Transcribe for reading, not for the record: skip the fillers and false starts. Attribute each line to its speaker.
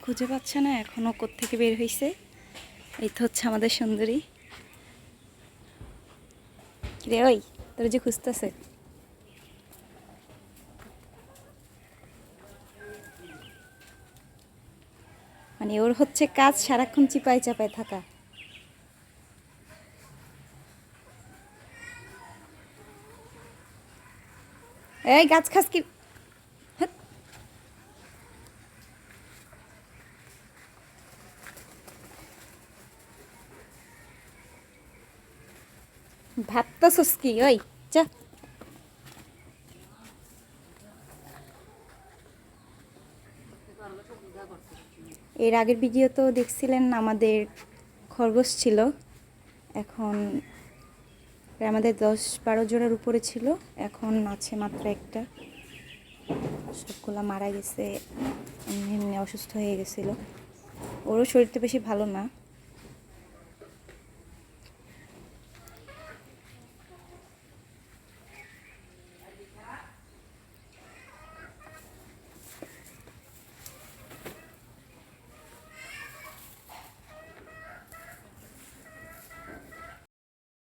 Speaker 1: খুঁজে পাচ্ছে না এখনো কোত্থেকে বের হইছে। এই তো হচ্ছে আমাদের সুন্দরী। রে ওই তোর যে খুঁজতেছে। মানে ওর হচ্ছে কাজ সারাক্ষণ চিপায় চাপায় থাকা। এই গাছ খাস কি? হ্যাট। ভাবতেছস কি? ওই যা। এর আগের ভিডিও তো দেখছিলেন আমাদের খরগোশ ছিল। এখন আমাদের 10-12 জোড়ার উপরে ছিল, এখন আছে মাত্র একটা। সবগুলা মারা গেছে, এমনি এমনি অসুস্থ হয়ে গেছিলো। ওরও শরীরটা বেশি ভালো না।